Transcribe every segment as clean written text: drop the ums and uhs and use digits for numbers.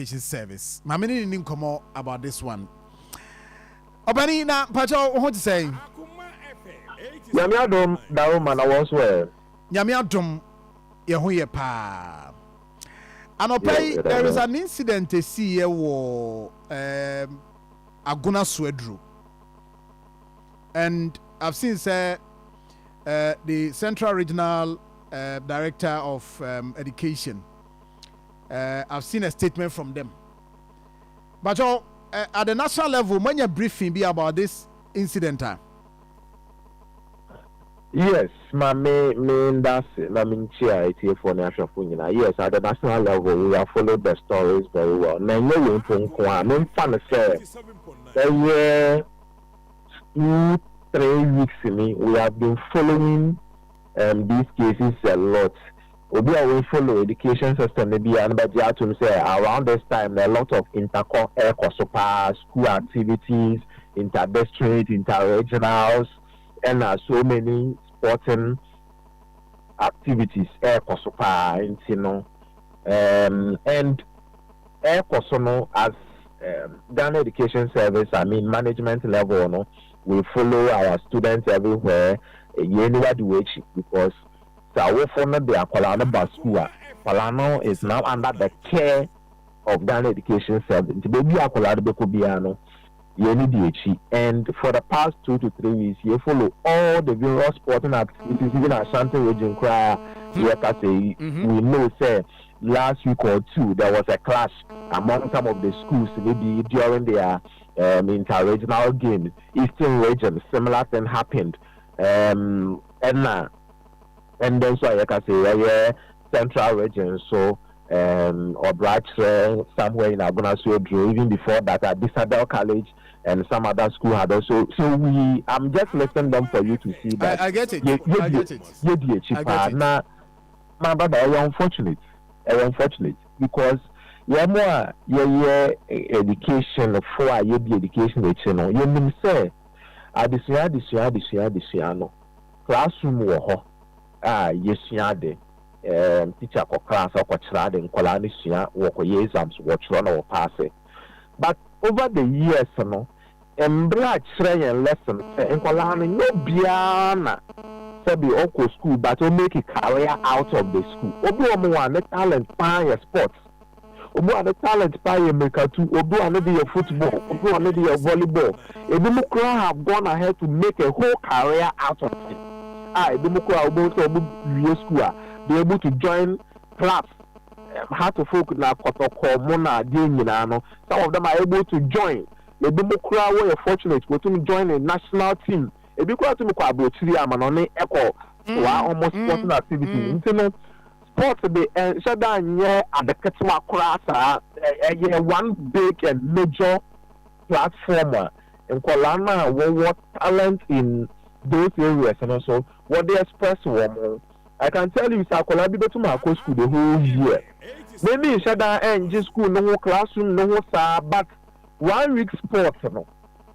Service. My many didn't come out about this one. Obani na Pacho, what to say? Yamiadum Daruma na was well. Yamiadum Yahuye pa. And there is an incident to see here Aguna Swedru. And I've seen the Central Regional Director of Education. I've seen a statement from them. But at the national level, when you're briefing be about this incident, yes, my main that's I mean chair here for national phone. Yes, at the national level, we have followed the stories very well. Now, no one from Kwan, no fun say. 2-3 weeks we have been following these cases a lot. Obi will follow education system maybe and but to say around this time there are a lot of school activities, inter-district, inter-regionals, and so many sporting activities and as Ghana Education Service, I mean management level, we follow our students everywhere. Because Palano is now under the care of Ghana Education Service. And for the past 2 to 3 weeks, you follow all the various sporting activities, even Ashanti region cry. We know, say, last week or two, there was a clash among some of the schools, maybe during their inter-regional games. Eastern region, similar thing happened. And then so I can say Central region, so or Bright somewhere in Aguna Swedru, even before that at Disabel College and some other school had also. So I'm just listening them for you to see that. I get it. I get it. Now, my brother, unfortunate because more education for education you mean say addition classroom wo yesua de teacher ko class ko kira de nkola ni sua wo ko exams wo kiro na wo pass. But over the years embra kire lesson nkola no bia na be oko school but to make a career out of the school. Obi omo wa ne talent pa your sports. Obi wa ne talent pa your makeup obi wa ne your football, obi wa ne your volleyball. Ebi mo have gone ahead to make a whole career out of it. Ebi mo obi school be able to join class. How to folk na kotoko mo na de nyina no. Some of them are able to join. Ebi mo we are fortunate to join a national team. Ebi kwa to mko abotiri amanone eko wa almost sporting activity ntino sports be shada nye adeketwa krasa one big and major platform nkola na what talent in those areas and also what they express woman. I can tell you sakola bi betu ma ko school the whole year maybe shada school no classroom no sa but 1 week sports no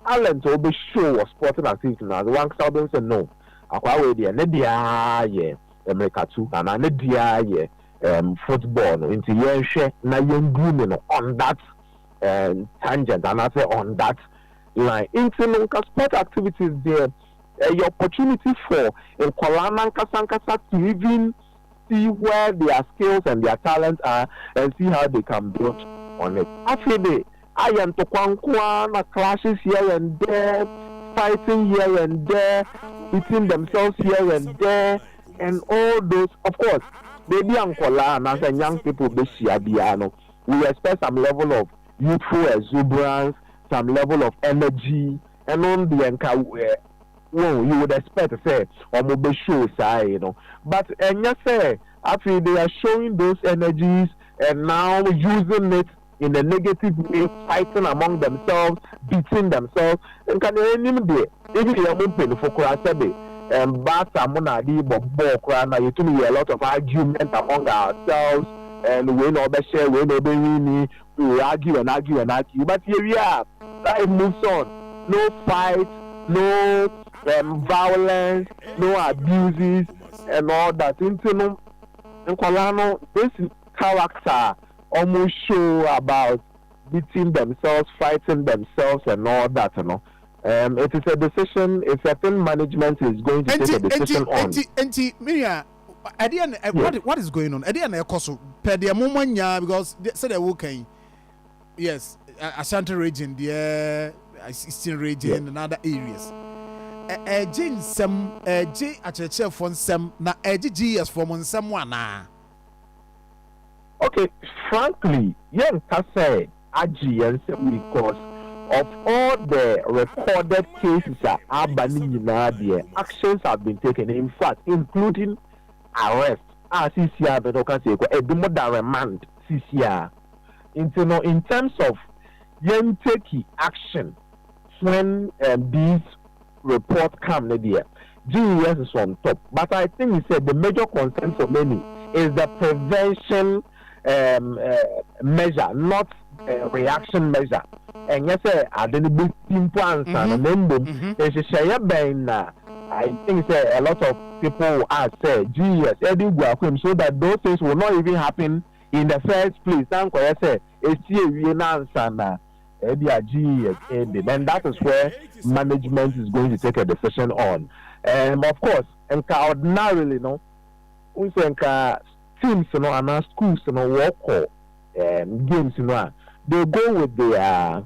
talent will be show of sporting activity now. The one Southern said no. Akwa we there, ne dia ye America too, and ne dia ye football no. Into yen share na yen grooming on that tangent, and I say on that line. Into no sport activities there, your opportunity for in Kolana Kasankasa to even see where their skills and their talents are and see how they can build on it. After I am to Kwankwana clashes here and there, fighting here and there, eating themselves here and there, and all those. Of course, baby Ankola and as young people, we expect some level of youthful exuberance, some level of energy, and on the you would expect to say, or maybe show side, you know. But and yes, after they are showing those energies and now using it in a negative way, fighting among themselves, beating themselves, and can even be even your own pain for Kurasebe and Basamuna Bokra, you to me a lot of argument among ourselves, and we know share, we know we argue and argue and argue. But here we are, life moves on. No fight, no violence, no abuses, and all that. Into no, this character almost show about beating themselves, fighting themselves, and all that. It is a decision. It's a thing management is going to take a decision on. Miriam, at the end, what is going on? At the end, because they said okay, yes, Ashanti region, the Eastern region, and other areas. Jane some J at from some na GES from someone. Okay, frankly, young say GES because of all the recorded cases actions have been taken. In fact, including arrest. CCR, but I can say more than remand CCR. In terms of young taking action when these reports come, GES is on top. But I think he said the major concern for many is the prevention measure, not reaction measure. And yes, I didn't be simple answer. I think a lot of people are say GES so that those things will not even happen in the first place. And that is where management is going to take a decision on. Of course, and ordinarily, we think teams, and schools, work games, they go with their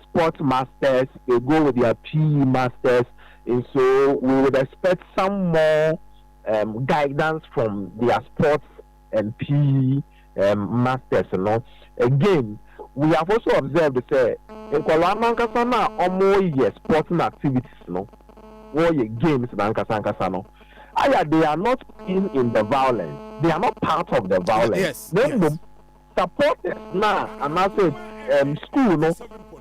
sports masters, they go with their PE masters, and so we would expect some more guidance from their sports and PE masters. Again, we have also observed that in Kolamankasana, almost sporting activities, games, they are not in the violence. They are not part of the violence. Yes. Supporters now, and I said, school,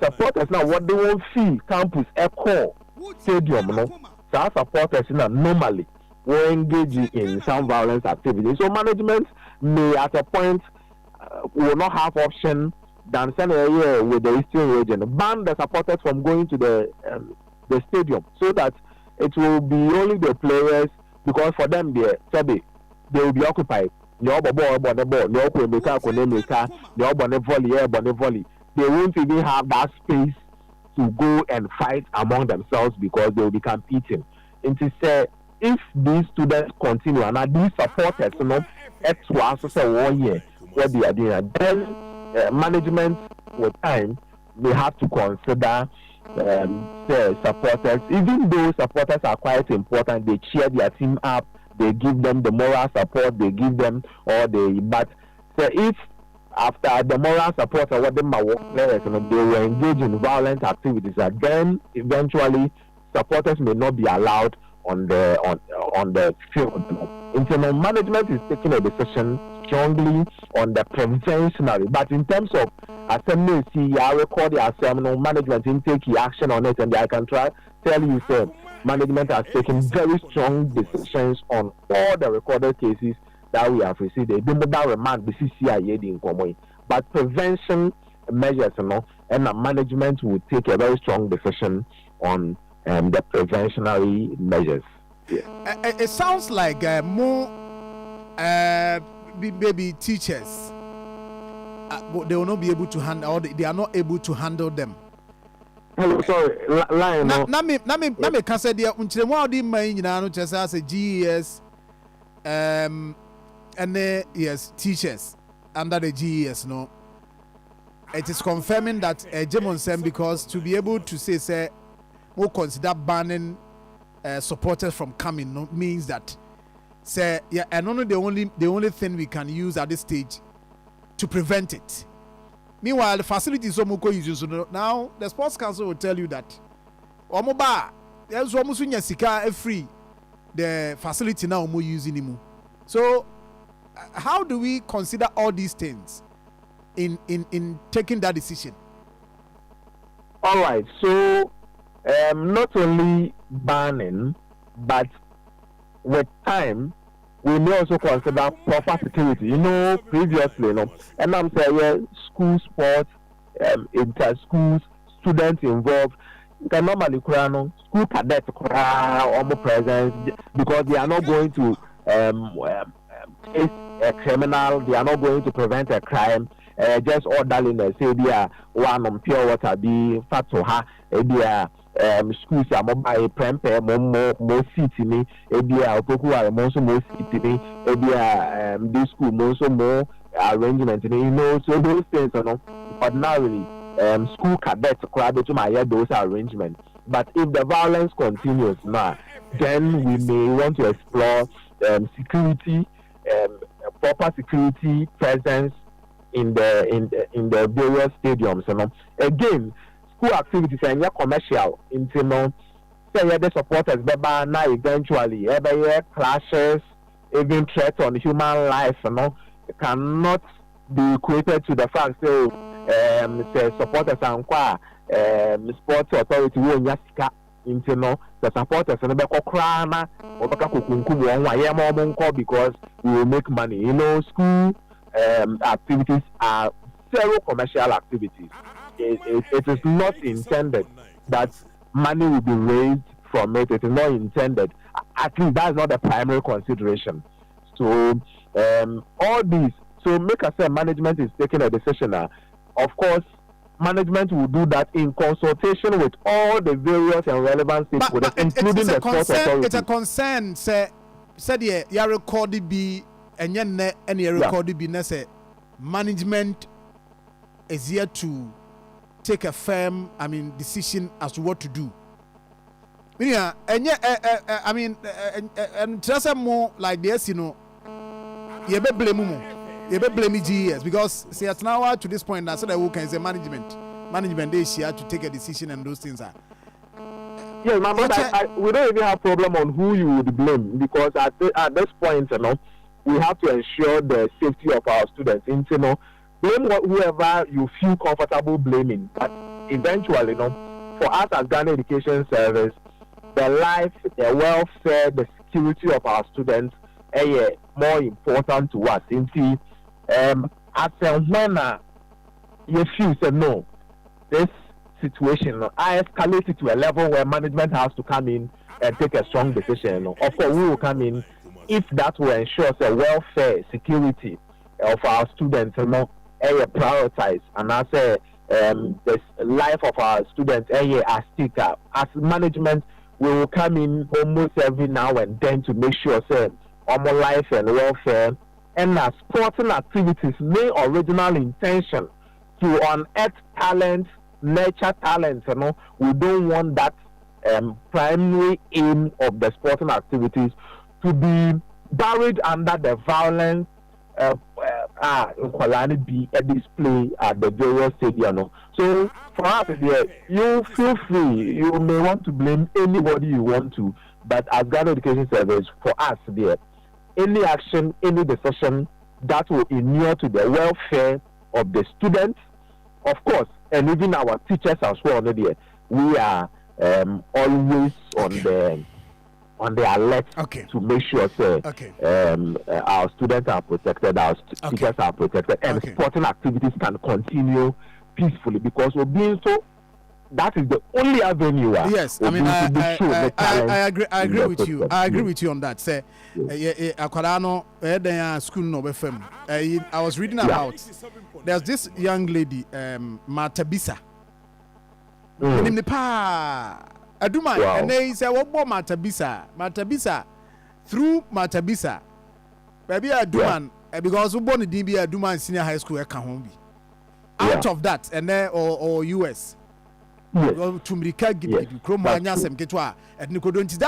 supporters now, what they won't feel, campus, echo, stadium, so supporters now normally will engage in some violence activities. So management may at a point will not have option than send a year with the Eastern region, ban the supporters from going to the stadium, so that it will be only the players, because for them they will be occupied. They won't even have that space to go and fight among themselves because they will be competing. And to say, if these students continue and these supporters, what they are doing, then management with time may have to consider the supporters. Even though supporters are quite important, they cheer their team up. They give them the moral support, they give them but so if after the moral support or what them players, they will engage in violent activities, then eventually supporters may not be allowed on the field. Internal management is taking a decision strongly on the preventionary, but in terms of assembly, I record the assembly management in taking action on it, and I can tell you, sir, management has taken very strong decisions on all the recorded cases that we have received. They don't remand the CCIA in common, but prevention measures, and the management will take a very strong decision on the preventionary measures. Yeah. It sounds like more maybe teachers they will not be able to handle, or they are not able to handle them. Hello, sorry, line. Na me can say there until one the main no just as a GES and yes, teachers under the GES, no. It is confirming that Jemon Sem, because to be able to say we'll consider banning supporters from coming, no, means that say and only the only thing we can use at this stage to prevent it. Meanwhile, the facilities Omoko uses now, the sports council will tell you that Omoba, there's almost when Sika free the facility now Omo using him. So how do we consider all these things in taking that decision? All right, so not only banning, but with time we may also consider proper security. Previously, and I'm saying school sports, inter schools, students involved. You can normally school cadets almost present because they are not going to face a criminal. They are not going to prevent a crime. Just orderliness. Say they are one on pure water. Be fat to her. Schools are mobile prempe more city. They are people are also more city. This school also more arrangement. So those things ordinarily school cadets crowd to my those arrangements. But if the violence continues now, then we may want to explore security, proper security presence in the various stadiums. Again, school activities are not commercial. Say the supporters, but now eventually, every clashes, even threats on human life, cannot be equated to the fact say supporters and sports authority will yasika the supporters and the crana or because we will make money. School activities are zero commercial activities. It is not intended that money will be raised from it. It is not intended. At least that's not the primary consideration. So all these. So make us say management is taking a decision. Of course, management will do that in consultation with all the various and relevant stakeholders, including the sports authority. It's a concern. Say you recorded be and you recorded be. Say management is here to take a firm, decision as to what to do. And just more like this, you be blame you be blame GES because see at now to this point I said that we can say management is here to take a decision and those things are. Yes, but we don't even have problem on who you would blame because at this point, we have to ensure the safety of our students. Blame whoever you feel comfortable blaming, but eventually, for us as Ghana Education Service, the life, the welfare, the security of our students are more important to us. As when you feel say no, this situation, I escalate it to a level where management has to come in and take a strong decision. Of course, we will come in if that will ensure the welfare, security of our students, prioritize, and I say the life of our students, as sticker. As management, we will come in almost every now and then to make sure say our life and welfare. And as sporting activities, main original intention to unearth talent, nurture talent. We don't want that primary aim of the sporting activities to be buried under the violence. Be a display at the various stadium. So for us, you feel free. You may want to blame anybody you want to, but as Ghana Education Service, for us, any action, any decision that will inure to the welfare of the students, of course, and even our teachers as well. We are always on the alert to make sure our students are protected, our teachers are protected, and sporting activities can continue peacefully because we're being so. That is the only avenue. Yes, I agree with you. I agree with you on that. Say, school no FM. I was reading about. There's this young lady, Matabisa. Aduma, and they say, "What about Matabisa? Through Matabisa, maybe Aduman, because we born in DB Aduman Senior High School, Kahombi. Out of that, and there or US." That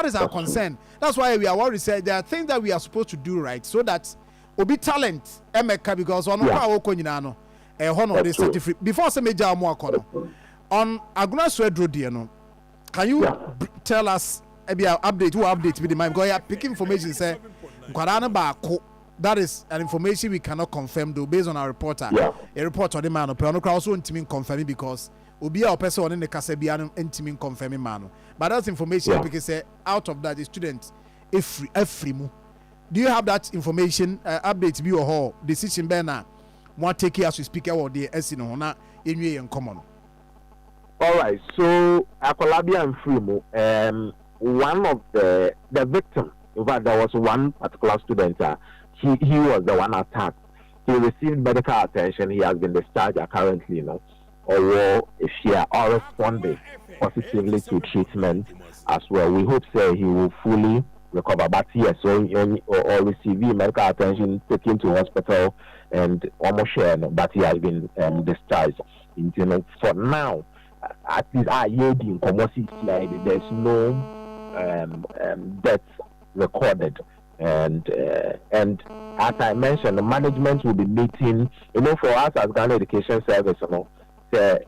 is our concern. That's why we are worried. There are things that we are supposed to do right so that obi talent emeka because on before some major on Aguna Swedro, can you tell us update with the mind because you are picking information say that is an information we cannot confirm though based on our reporter. A report on the man also confirming because Obi a person on the Kasabian intimate confirming man. But that's information because say out of that the students every move. Do you have that information update be or decision banner one take care as we speak about the SNO na in common? All right, so Akolabi and Frimo, one of the victim, in fact there was one particular student, he was the one attacked. He received medical attention. He has been discharged currently, or if he are responding positively to treatment as well. We hope he will fully recover. But yes, so or receiving medical attention, taken to hospital, and almost but he has been discharged. For now, at least there's no death recorded. And as I mentioned, the management will be meeting. For us as Ghana Education Service, the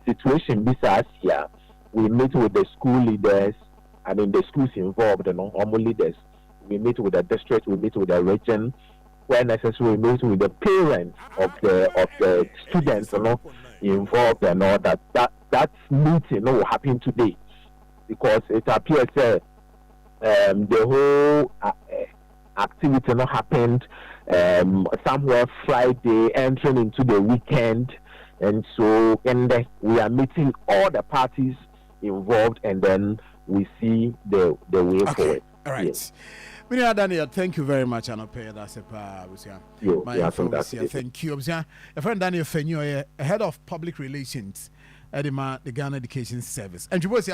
situation besides here, we meet with the school leaders. The schools involved, normal leaders. We meet with the district. We meet with the region. Where necessary, we meet with the parents of the students, involved, and all that. That meeting, will happen today, because it appears the whole activity happened somewhere Friday, entering into the weekend, and so we are meeting all the parties involved, and then we see the way forward. All right. Yes. Daniel, thank you very much. Thank you. A friend Daniel Fenyi, head of public relations at the Ghana Education Service. And you both say,